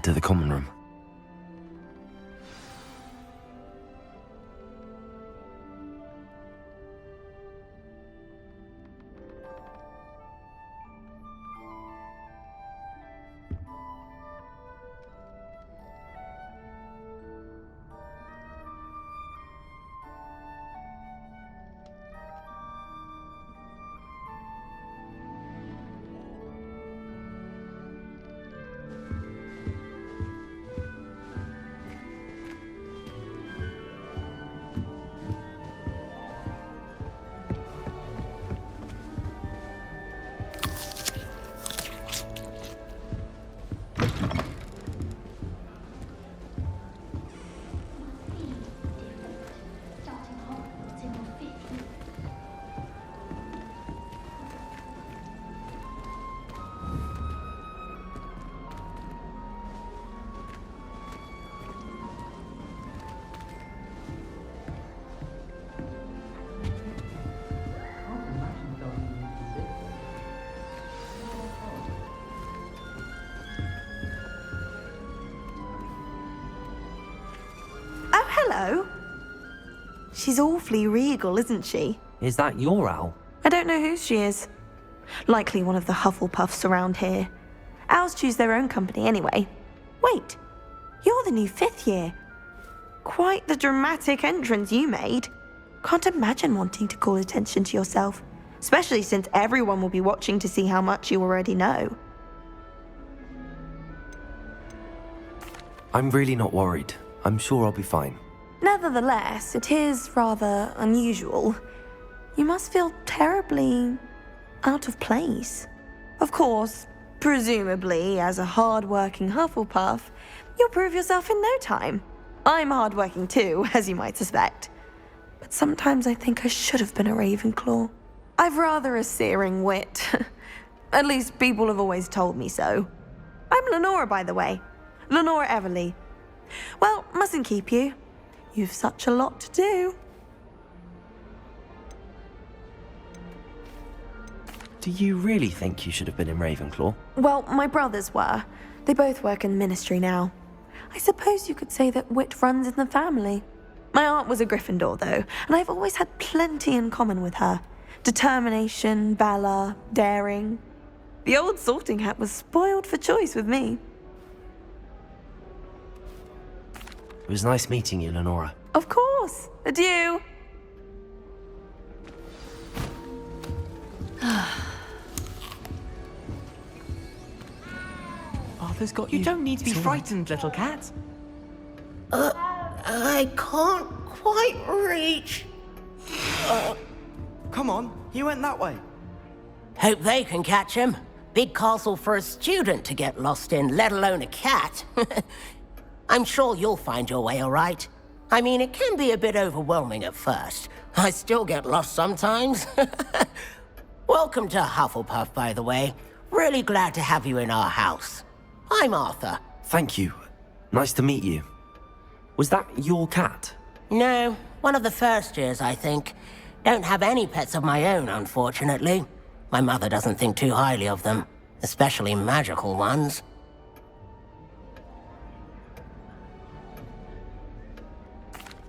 to the common room. Hello. She's awfully regal, isn't she? Is that your owl? I don't know who she is. Likely one of the Hufflepuffs around here. Owls choose their own company anyway. Wait, you're the new 5th year. Quite the dramatic entrance you made. Can't imagine wanting to call attention to yourself, especially since everyone will be watching to see how much you already know. I'm really not worried. I'm sure I'll be fine. Nevertheless, it is rather unusual. You must feel terribly out of place. Of course, presumably, as a hard-working Hufflepuff, you'll prove yourself in no time. I'm hard-working too, as you might suspect. But sometimes I think I should have been a Ravenclaw. I've rather a searing wit. At least people have always told me so. I'm Lenora, by the way. Lenora Everly. Well, mustn't keep you. You've such a lot to do. Do you really think you should have been in Ravenclaw? Well, my brothers were. They both work in ministry now. I suppose you could say that wit runs in the family. My aunt was a Gryffindor, though, and I've always had plenty in common with her. Determination, valor, daring. The old sorting hat was spoiled for choice with me. It was nice meeting you, Lenora. Of course. Adieu. Arthur's got you. You don't need to be It's all frightened, little cat. I can't quite reach. Come on, he went that way. Hope they can catch him. Big castle for a student to get lost in, let alone a cat. I'm sure you'll find your way all right. I mean, it can be a bit overwhelming at first. I still get lost sometimes. Welcome to Hufflepuff, by the way. Really glad to have you in our house. I'm Arthur. Thank you. Nice to meet you. Was that your cat? No, one of the first years, I think. Don't have any pets of my own, unfortunately. My mother doesn't think too highly of them, especially magical ones.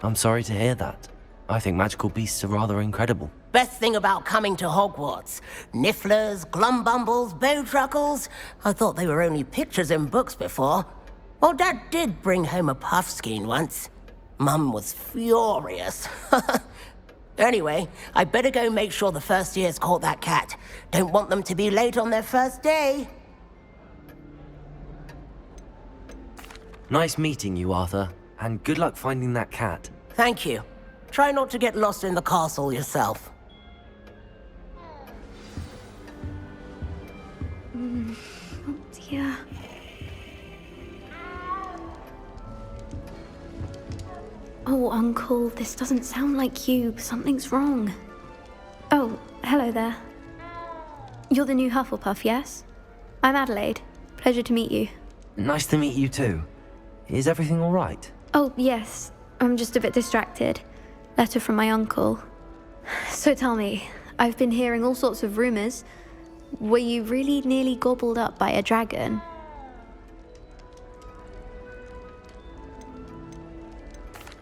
I'm sorry to hear that. I think magical beasts are rather incredible. Best thing about coming to Hogwarts. Nifflers, glumbumbles, bowtruckles. I thought they were only pictures in books before. Well, Dad did bring home a puffskein once. Mum was furious. Anyway, I better go make sure the first years caught that cat. Don't want them to be late on their first day. Nice meeting you, Arthur. And good luck finding that cat. Thank you. Try not to get lost in the castle yourself. Oh dear. Oh, Uncle, this doesn't sound like you. Something's wrong. Oh, hello there. You're the new Hufflepuff, yes? I'm Adelaide. Pleasure to meet you. Nice to meet you too. Is everything all right? Oh, yes. I'm just a bit distracted. Letter from my uncle. So tell me, I've been hearing all sorts of rumors. Were you really nearly gobbled up by a dragon?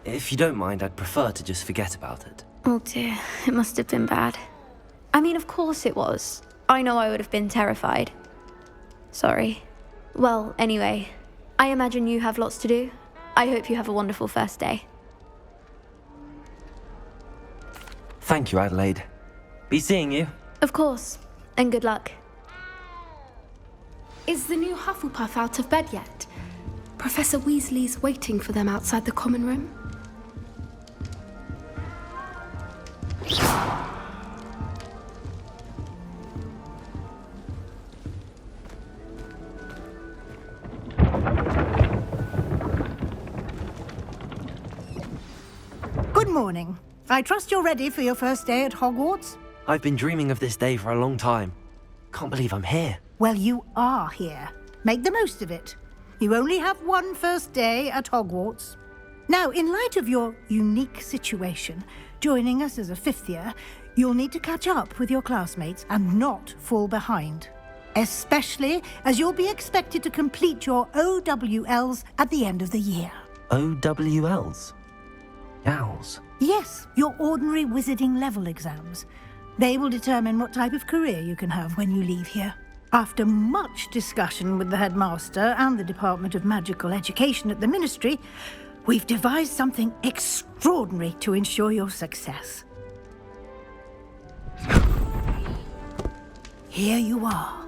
If you don't mind, I'd prefer to just forget about it. Oh dear, it must have been bad. I mean, of course it was. I know I would have been terrified. Sorry. Well, anyway, I imagine you have lots to do. I hope you have a wonderful first day. Thank you, Adelaide. Be seeing you. Of course, and good luck. Is the new Hufflepuff out of bed yet? Professor Weasley's waiting for them outside the common room. Good morning. I trust you're ready for your first day at Hogwarts? I've been dreaming of this day for a long time. Can't believe I'm here. Well, you are here. Make the most of it. You only have one first day at Hogwarts. Now, in light of your unique situation, joining us as a fifth year, you'll need to catch up with your classmates and not fall behind. Especially as you'll be expected to complete your OWLs at the end of the year. OWLs? Owls. Yes, your ordinary wizarding level exams. They will determine what type of career you can have when you leave here. After much discussion with the headmaster and the Department of Magical Education at the Ministry, we've devised something extraordinary to ensure your success. Here you are.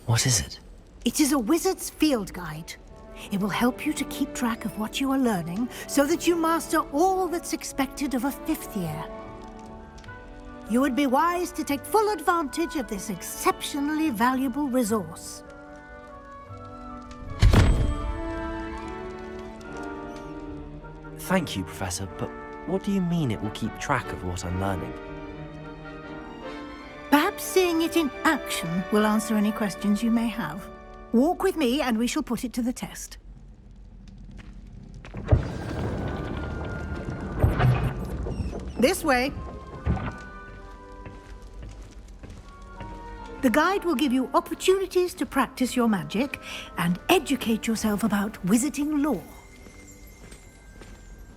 What is it? It is a wizard's field guide. It will help you to keep track of what you are learning so that you master all that's expected of a fifth year. You would be wise to take full advantage of this exceptionally valuable resource. Thank you, Professor, but what do you mean it will keep track of what I'm learning? Perhaps seeing it in action will answer any questions you may have. Walk with me and we shall put it to the test. This way. The guide will give you opportunities to practice your magic and educate yourself about wizarding lore.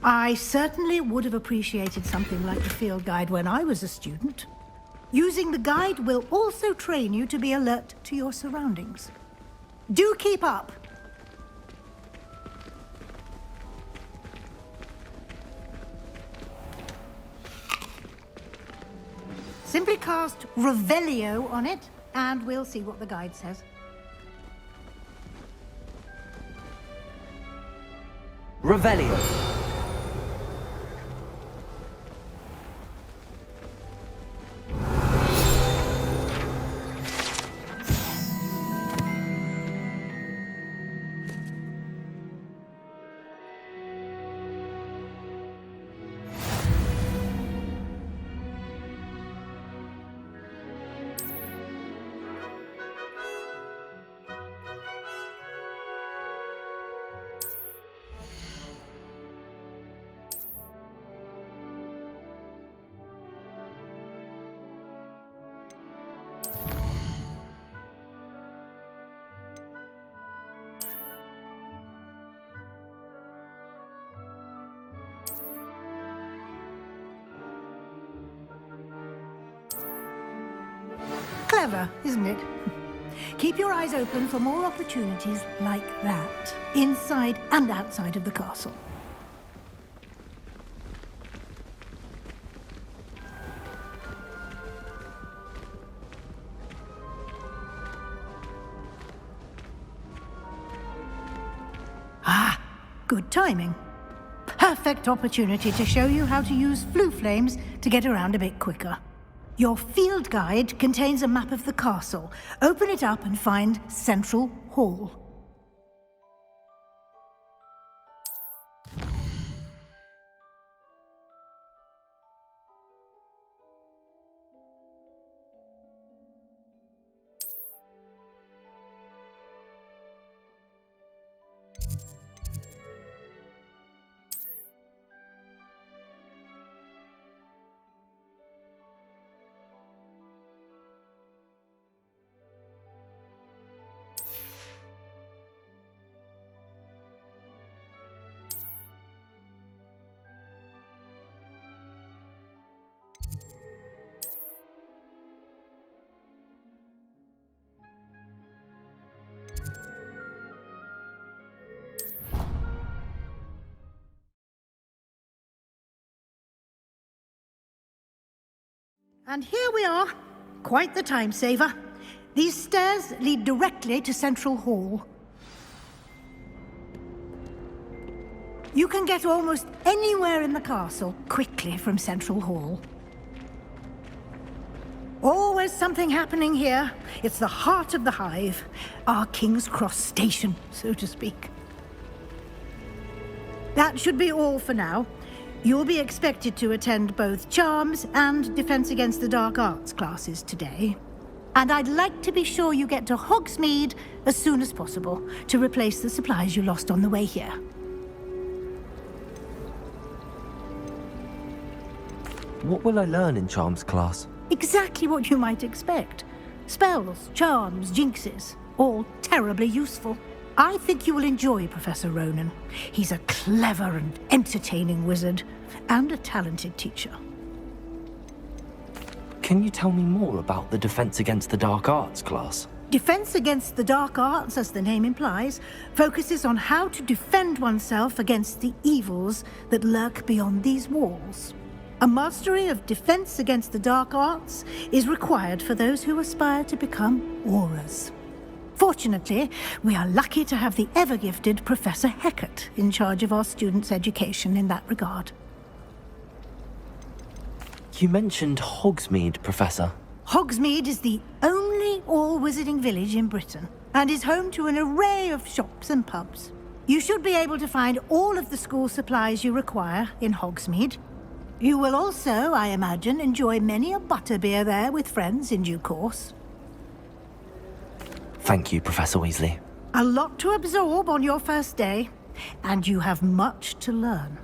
I certainly would have appreciated something like the field guide when I was a student. Using the guide will also train you to be alert to your surroundings. Do keep up! Simply cast Revelio on it, and we'll see what the guide says. Revelio. Clever, isn't it? Keep your eyes open for more opportunities like that, inside and outside of the castle. Ah, good timing. Perfect opportunity to show you how to use flue flames to get around a bit quicker. Your field guide contains a map of the castle. Open it up and find Central Hall. And here we are. Quite the time saver. These stairs lead directly to Central Hall. You can get almost anywhere in the castle quickly from Central Hall. Always something happening here. It's the heart of the Hive. Our King's Cross station, so to speak. That should be all for now. You'll be expected to attend both Charms and Defense Against the Dark Arts classes today. And I'd like to be sure you get to Hogsmeade as soon as possible to replace the supplies you lost on the way here. What will I learn in Charms class? Exactly what you might expect. Spells, charms, jinxes, all terribly useful. I think you will enjoy Professor Ronan. He's a clever and entertaining wizard, and a talented teacher. Can you tell me more about the Defense Against the Dark Arts class? Defense Against the Dark Arts, as the name implies, focuses on how to defend oneself against the evils that lurk beyond these walls. A mastery of Defense Against the Dark Arts is required for those who aspire to become Aurors. Fortunately, we are lucky to have the ever-gifted Professor Hecat in charge of our students' education in that regard. You mentioned Hogsmeade, Professor. Hogsmeade is the only all-wizarding village in Britain, and is home to an array of shops and pubs. You should be able to find all of the school supplies you require in Hogsmeade. You will also, I imagine, enjoy many a butterbeer there with friends in due course. Thank you, Professor Weasley. A lot to absorb on your first day, and you have much to learn.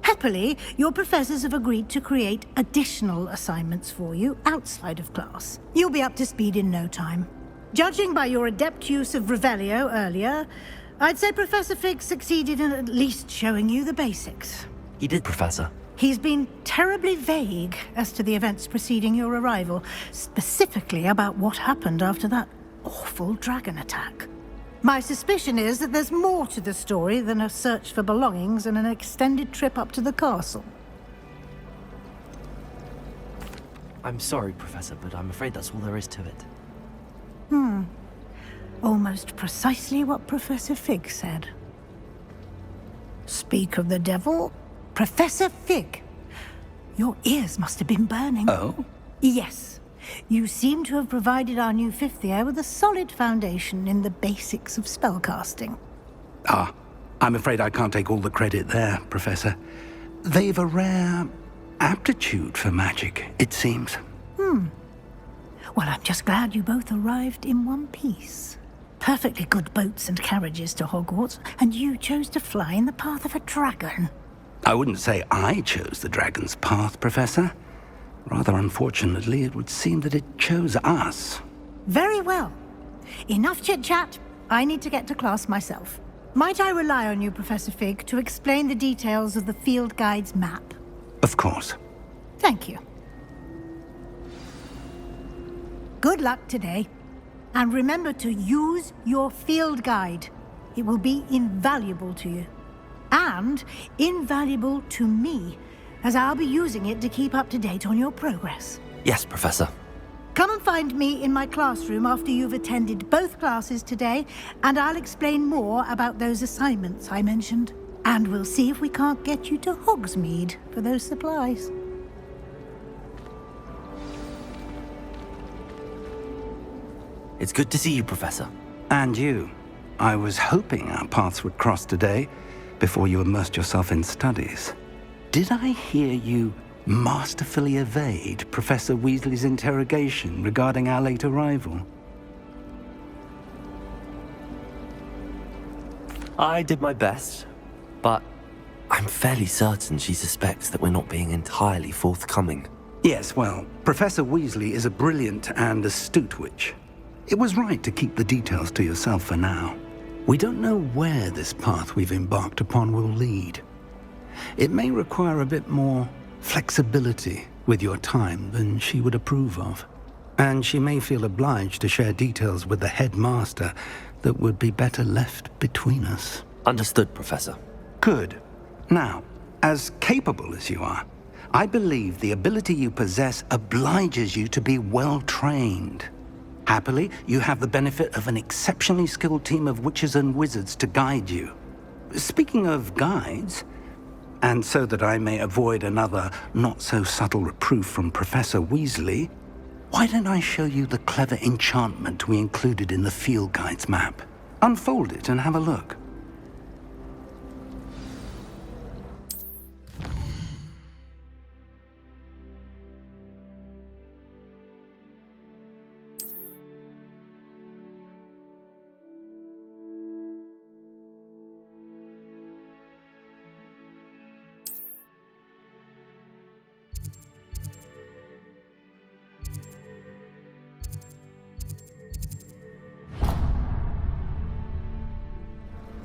Happily, your professors have agreed to create additional assignments for you outside of class. You'll be up to speed in no time. Judging by your adept use of Revelio earlier, I'd say Professor Fig succeeded in at least showing you the basics. He did, Professor. He's been terribly vague as to the events preceding your arrival, specifically about what happened after that awful dragon attack. My suspicion is that there's more to the story than a search for belongings and an extended trip up to the castle. I'm sorry, Professor, but I'm afraid that's all there is to it. Almost precisely what Professor Fig said. Speak of the devil, Professor Fig. Your ears must have been burning. Oh? Yes. You seem to have provided our new fifth year with a solid foundation in the basics of spellcasting. Ah, I'm afraid I can't take all the credit there, Professor. They've a rare aptitude for magic, it seems. Well, I'm just glad you both arrived in one piece. Perfectly good boats and carriages to Hogwarts, and you chose to fly in the path of a dragon. I wouldn't say I chose the dragon's path, Professor. Rather unfortunately, it would seem that it chose us. Very well. Enough chit-chat. I need to get to class myself. Might I rely on you, Professor Fig, to explain the details of the field guide's map? Of course. Thank you. Good luck today. And remember to use your field guide. It will be invaluable to you. And invaluable to me, as I'll be using it to keep up to date on your progress. Yes, Professor. Come and find me in my classroom after you've attended both classes today, and I'll explain more about those assignments I mentioned. And we'll see if we can't get you to Hogsmeade for those supplies. It's good to see you, Professor. And you. I was hoping our paths would cross today, before you immersed yourself in studies. Did I hear you masterfully evade Professor Weasley's interrogation regarding our late arrival? I did my best, but I'm fairly certain she suspects that we're not being entirely forthcoming. Yes, well, Professor Weasley is a brilliant and astute witch. It was right to keep the details to yourself for now. We don't know where this path we've embarked upon will lead. It may require a bit more flexibility with your time than she would approve of. And she may feel obliged to share details with the headmaster that would be better left between us. Understood, Professor. Good. Now, as capable as you are, I believe the ability you possess obliges you to be well-trained. Happily, you have the benefit of an exceptionally skilled team of witches and wizards to guide you. Speaking of guides, and so that I may avoid another not-so-subtle reproof from Professor Weasley, why don't I show you the clever enchantment we included in the field guide's map? Unfold it and have a look.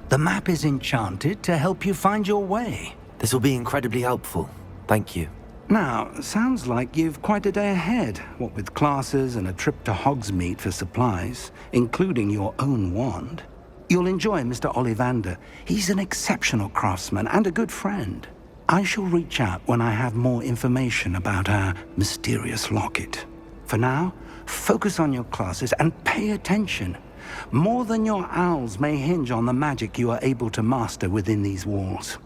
The map is enchanted to help you find your way. This will be incredibly helpful. Thank you. Now, sounds like you've quite a day ahead, what with classes and a trip to Hogsmeade for supplies, including your own wand. You'll enjoy Mr. Ollivander. He's an exceptional craftsman and a good friend. I shall reach out when I have more information about our mysterious locket. For now, focus on your classes and pay attention. More than your owls may hinge on the magic you are able to master within these walls.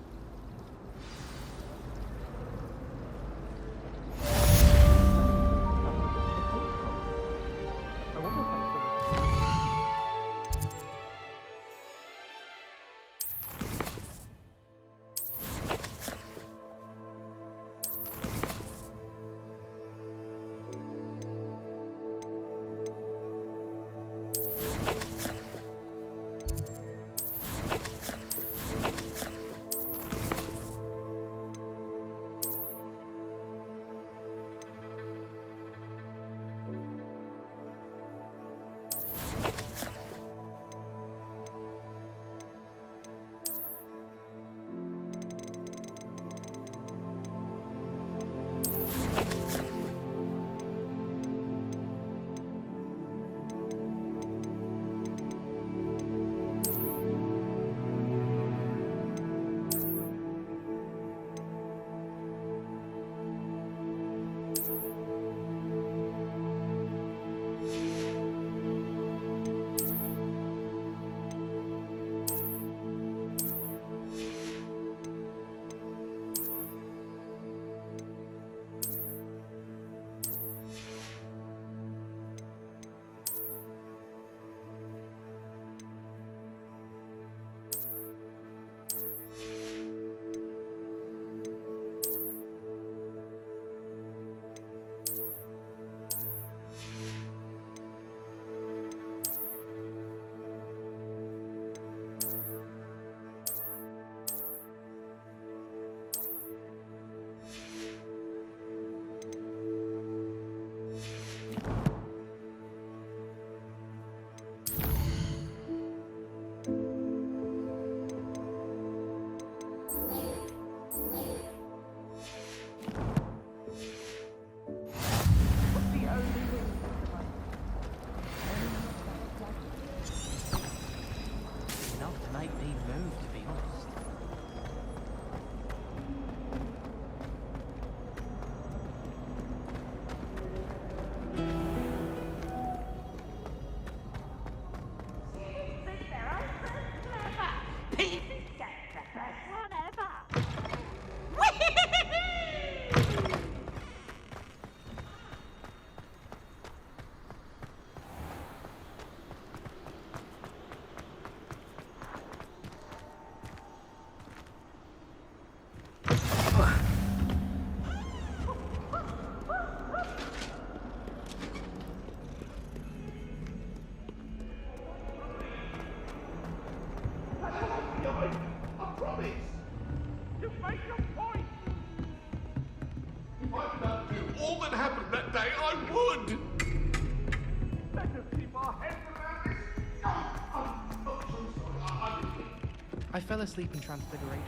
I fell asleep in Transfigurations.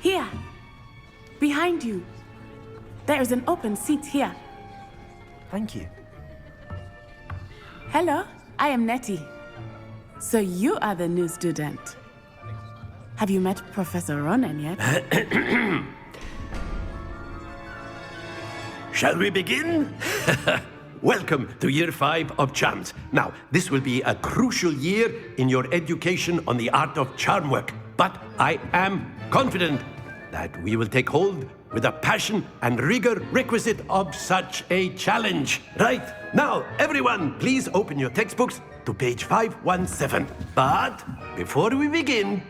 Here! Behind you! There is an open seat here. Thank you. Hello, I am Nettie. So you are the new student. Have you met Professor Ronan yet? Shall we begin? Welcome to Year 5 of Charms. Now, this will be a crucial year in your education on the art of charm work. But I am confident that we will take hold with the passion and rigor requisite of such a challenge. Right, now, everyone, please open your textbooks to page 517. But before we begin,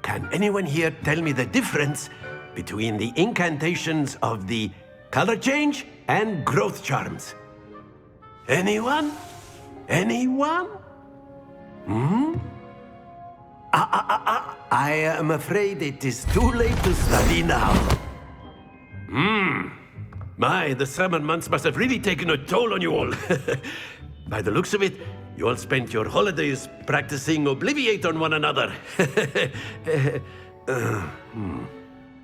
can anyone here tell me the difference between the incantations of the color change and growth charms? Anyone? Anyone? I am afraid it is too late to study now. My, the summer months must have really taken a toll on you all. By the looks of it, you all spent your holidays practicing Obliviate on one another.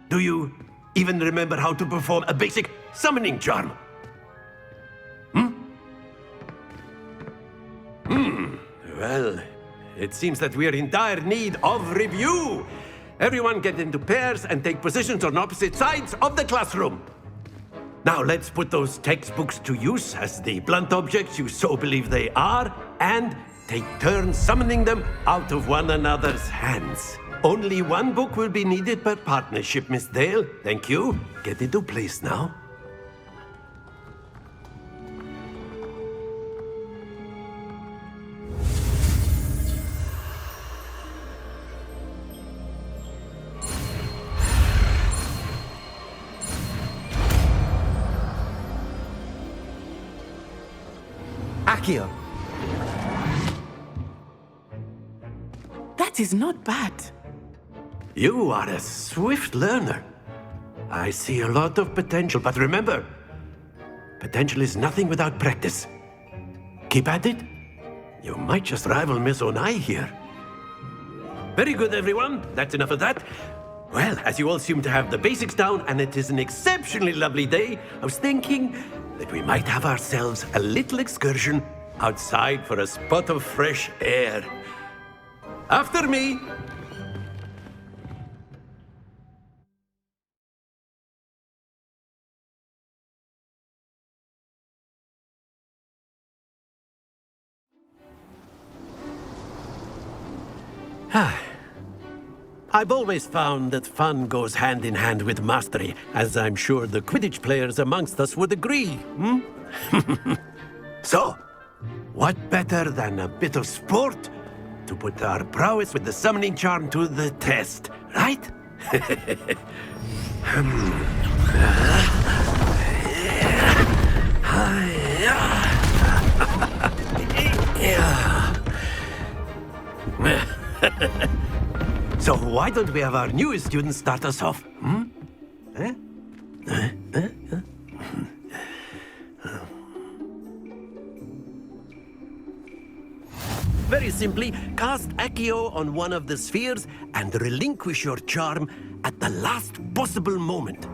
Do you even remember how to perform a basic summoning charm? Well, it seems that we are in dire need of review. Everyone get into pairs and take positions on opposite sides of the classroom. Now let's put those textbooks to use as the blunt objects you so believe they are, and take turns summoning them out of one another's hands. Only one book will be needed per partnership, Miss Dale. Thank you. Get into place now. Accio. That is not bad. You are a swift learner. I see a lot of potential, but remember, potential is nothing without practice. Keep at it. You might just rival Miss Onai here. Very good, everyone. That's enough of that. Well, as you all seem to have the basics down, and it is an exceptionally lovely day, I was thinking that we might have ourselves a little excursion outside for a spot of fresh air. After me. I've always found that fun goes hand in hand with mastery, as I'm sure the Quidditch players amongst us would agree, So, what better than a bit of sport to put our prowess with the summoning charm to the test, right? So why don't we have our newest student start us off? Very simply, cast Accio on one of the spheres and relinquish your charm at the last possible moment.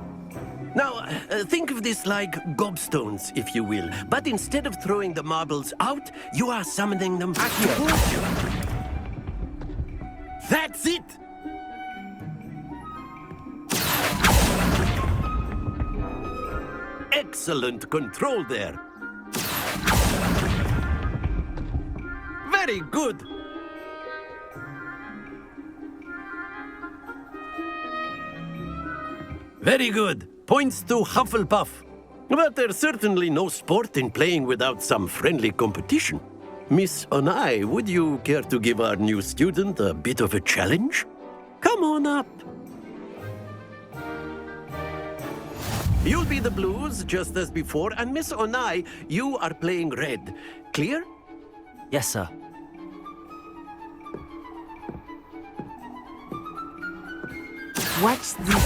Now, think of this like gobstones, if you will. But instead of throwing the marbles out, you are summoning them towards you. That's it! Excellent control there. Very good. Very good. Points to Hufflepuff. But there's certainly no sport in playing without some friendly competition. Miss Onai, would you care to give our new student a bit of a challenge? Come on up. You'll be the blues, just as before, and Miss Onai, you are playing red. Clear? Yes, sir. Watch this.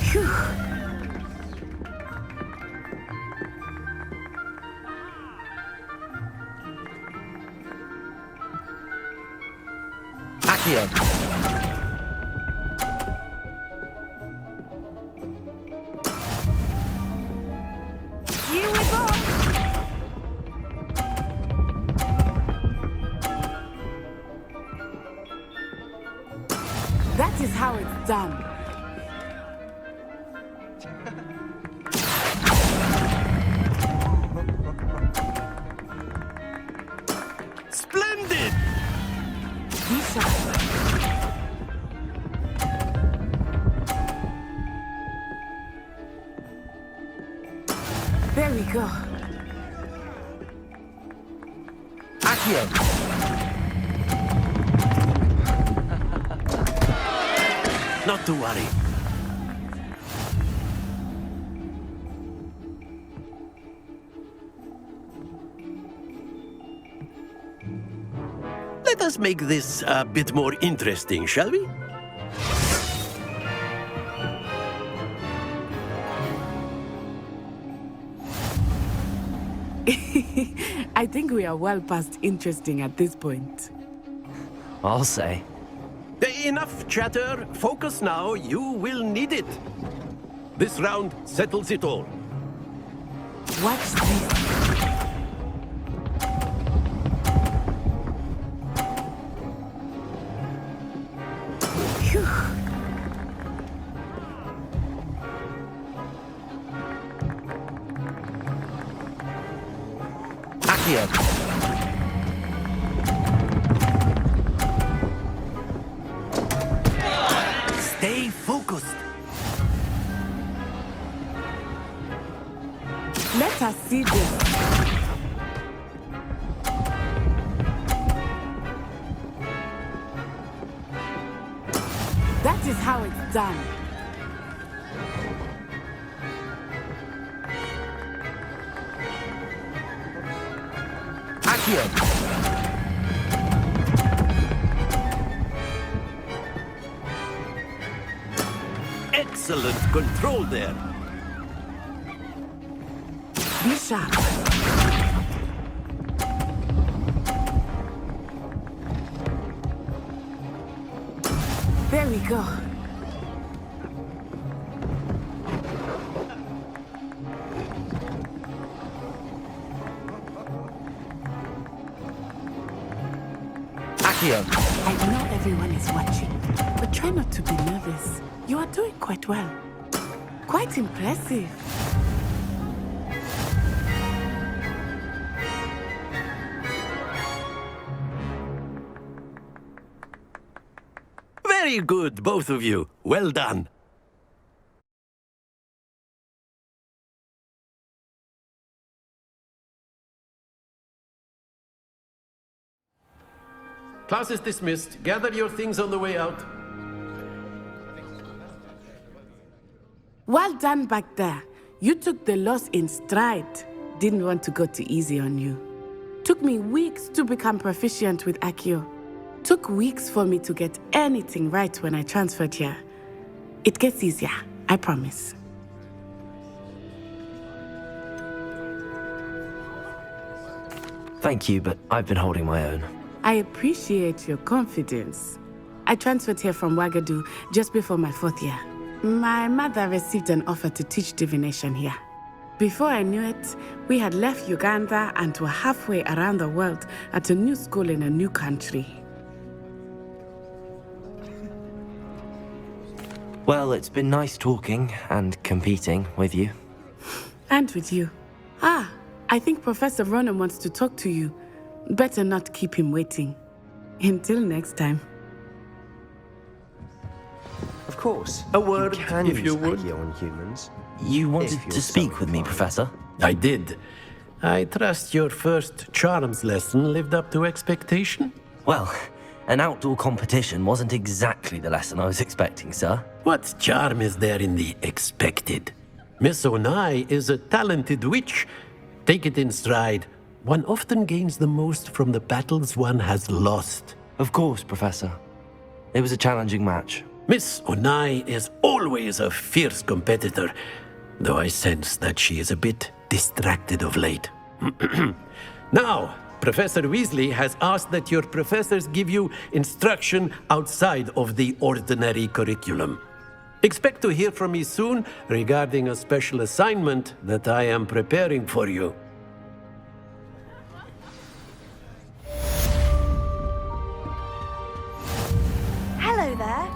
Phew. Accio. That is how it's done. Splendid! Be sharp. There we go. Accio! Not to worry. Let us make this a bit more interesting, shall we? I think we are well past interesting at this point. I'll say. Enough chatter. Focus now. You will need it. This round settles it all. Watch this. Phew. Accio! Stay focused. Let us see this. That is how it's done. Accio! Excellent control there. Be sharp. There we go. Accio! I know everyone is watching, but try not to be nervous. You are doing quite well. Quite impressive. Very good, both of you. Well done. Class is dismissed. Gather your things on the way out. Well done back there. You took the loss in stride. Didn't want to go too easy on you. Took me weeks to become proficient with Accio. Took weeks for me to get anything right when I transferred here. It gets easier, I promise. Thank you, but I've been holding my own. I appreciate your confidence. I transferred here from Ouagadougou just before my 4th year. My mother received an offer to teach divination here. Before I knew it, we had left Uganda and were halfway around the world at a new school in a new country. Well, it's been nice talking and competing with you. And with you. Ah, I think Professor Ronan wants to talk to you. Better not keep him waiting. Until next time. Of course. A word, can if you use would. Accio on humans. You wanted If you're to speak so with me, inclined. Professor? I did. I trust your first charms lesson lived up to expectation? Well, an outdoor competition wasn't exactly the lesson I was expecting, sir. What charm is there in the expected? Miss Onai is a talented witch. Take it in stride. One often gains the most from the battles one has lost. Of course, Professor. It was a challenging match. Miss Onai is always a fierce competitor, though I sense that she is a bit distracted of late. Now, Professor Weasley has asked that your professors give you instruction outside of the ordinary curriculum. Expect to hear from me soon regarding a special assignment that I am preparing for you. Hello there.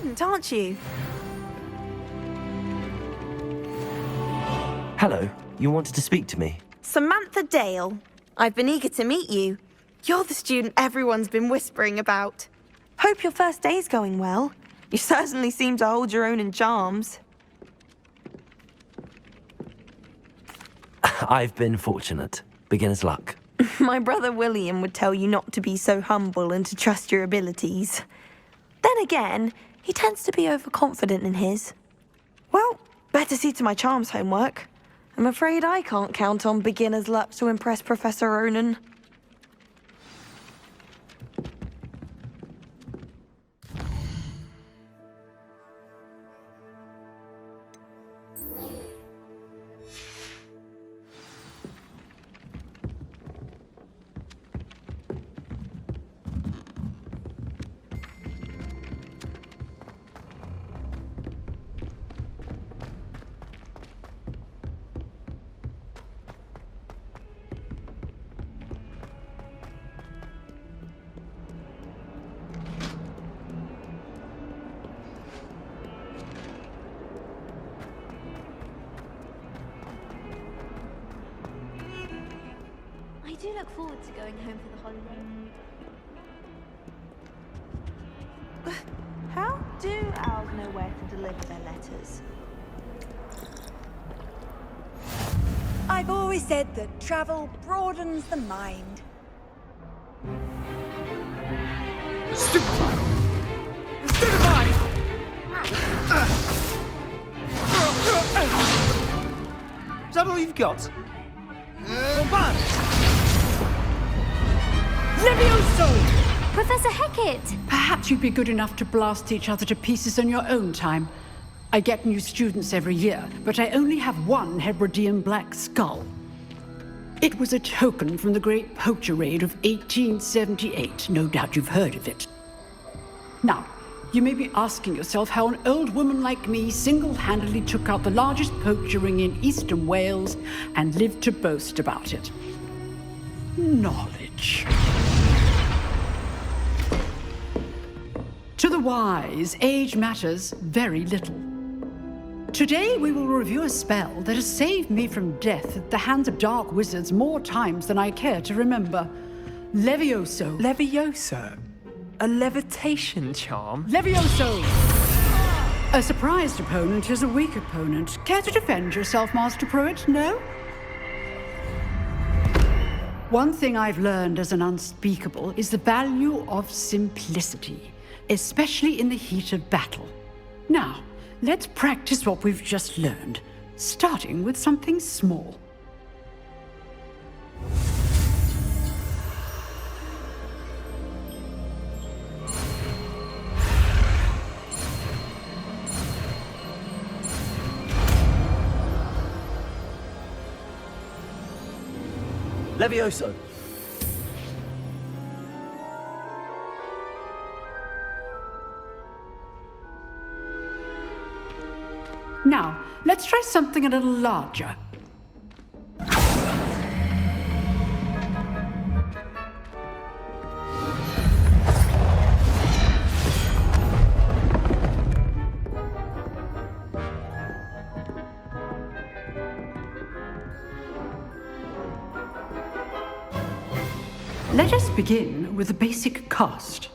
student, aren't you? Hello, you wanted to speak to me? Samantha Dale. I've been eager to meet you. You're the student everyone's been whispering about. Hope your first day's going well. You certainly seem to hold your own in charms. I've been fortunate. Beginner's luck. My brother William would tell you not to be so humble and to trust your abilities. Then again, he tends to be overconfident in his. Well, better see to my charms homework. I'm afraid I can't count on beginner's luck to impress Professor Ronan. I do look forward to going home for the holiday. How do owls know where to deliver their letters? I've always said that travel broadens the mind. Is that all you've got? Levioso! Professor Hecat! Perhaps you'd be good enough to blast each other to pieces on your own time. I get new students every year, but I only have one Hebridean black skull. It was a token from the Great Poacher Raid of 1878. No doubt you've heard of it. Now, you may be asking yourself how an old woman like me single-handedly took out the largest poacher ring in eastern Wales and lived to boast about it. Knowledge. To the wise, age matters very little. Today we will review a spell that has saved me from death at the hands of dark wizards more times than I care to remember. Levioso. Levioso? A levitation charm? Levioso! A surprised opponent is a weak opponent. Care to defend yourself, Master Pruitt? No? One thing I've learned as an unspeakable is the value of simplicity, especially in the heat of battle. Now, let's practice what we've just learned, starting with something small. Levioso. Now, let's try something a little larger. Let us begin with the basic cast.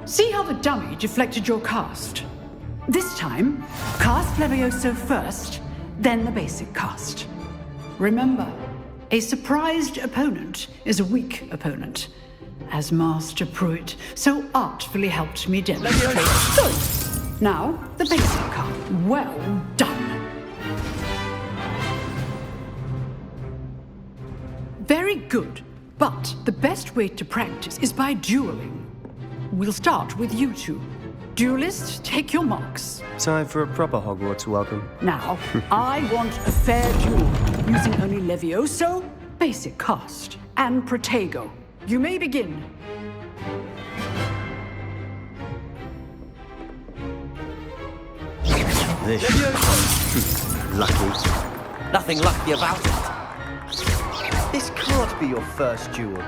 See how the dummy deflected your cast? This time, cast Levioso first, then the basic cast. Remember, a surprised opponent is a weak opponent, as Master Pruitt so artfully helped me demonstrate. Good. Now, the basic card. Well done. Very good, but the best way to practice is by dueling. We'll start with you two. Duelists, take your marks. Time for a proper Hogwarts welcome. Now, I want a fair duel, using only Levioso, basic cast, and Protego. You may begin. this. Lucky. Nothing lucky about it. This can't be your first duel.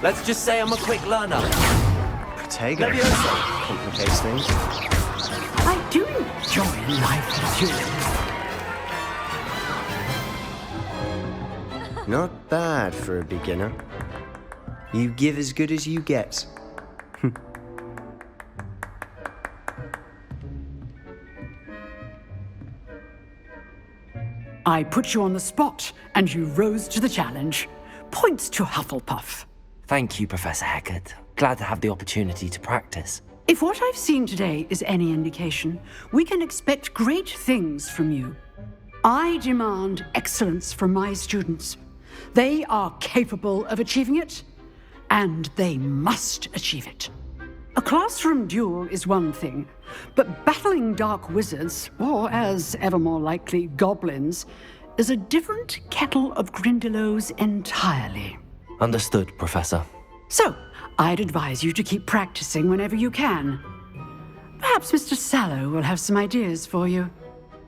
Let's just say I'm a quick learner. Protego complicates things. I do enjoy life with you. Not bad for a beginner. You give as good as you get. I put you on the spot, and you rose to the challenge. Points to Hufflepuff. Thank you, Professor Heckard. Glad to have the opportunity to practice. If what I've seen today is any indication, we can expect great things from you. I demand excellence from my students. They are capable of achieving it, and they must achieve it. A classroom duel is one thing, but battling dark wizards, or as ever more likely, goblins, is a different kettle of Grindylows entirely. Understood, Professor. So, I'd advise you to keep practicing whenever you can. Perhaps Mr. Sallow will have some ideas for you.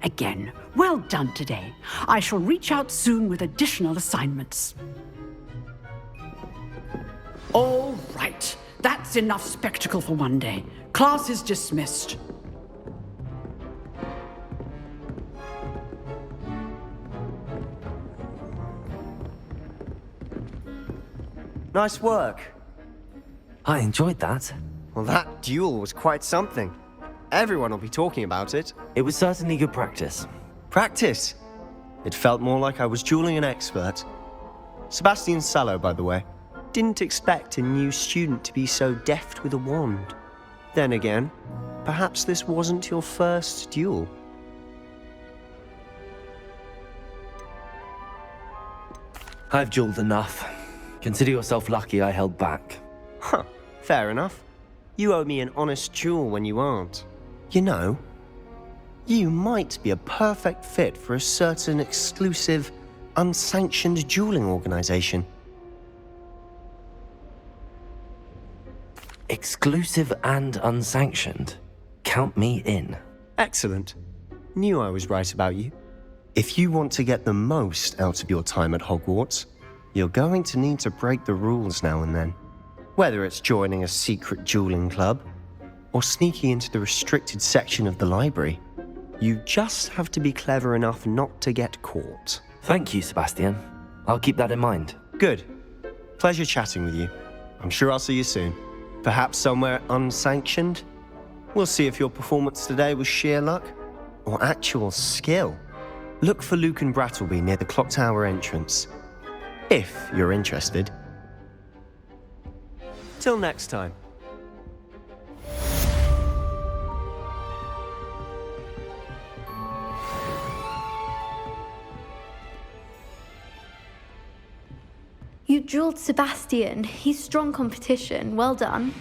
Again, well done today. I shall reach out soon with additional assignments. All right. That's enough spectacle for one day. Class is dismissed. Nice work. I enjoyed that. Well, that duel was quite something. Everyone will be talking about it. It was certainly good practice. Practice? It felt more like I was dueling an expert. Sebastian Sallow, by the way. Didn't expect a new student to be so deft with a wand. Then again, perhaps this wasn't your first duel. I've dueled enough. Consider yourself lucky I held back. Huh, fair enough. You owe me an honest duel when you aren't. You know, you might be a perfect fit for a certain exclusive, unsanctioned dueling organization. Exclusive and unsanctioned. Count me in. Excellent. Knew I was right about you. If you want to get the most out of your time at Hogwarts, you're going to need to break the rules now and then. Whether it's joining a secret dueling club, or sneaking into the restricted section of the library, you just have to be clever enough not to get caught. Thank you, Sebastian. I'll keep that in mind. Good. Pleasure chatting with you. I'm sure I'll see you soon. Perhaps somewhere unsanctioned? We'll see if your performance today was sheer luck or actual skill. Look for Luke and Brattleby near the clock tower entrance, if you're interested. Till next time. You dueled Sebastian. He's strong competition. Well done.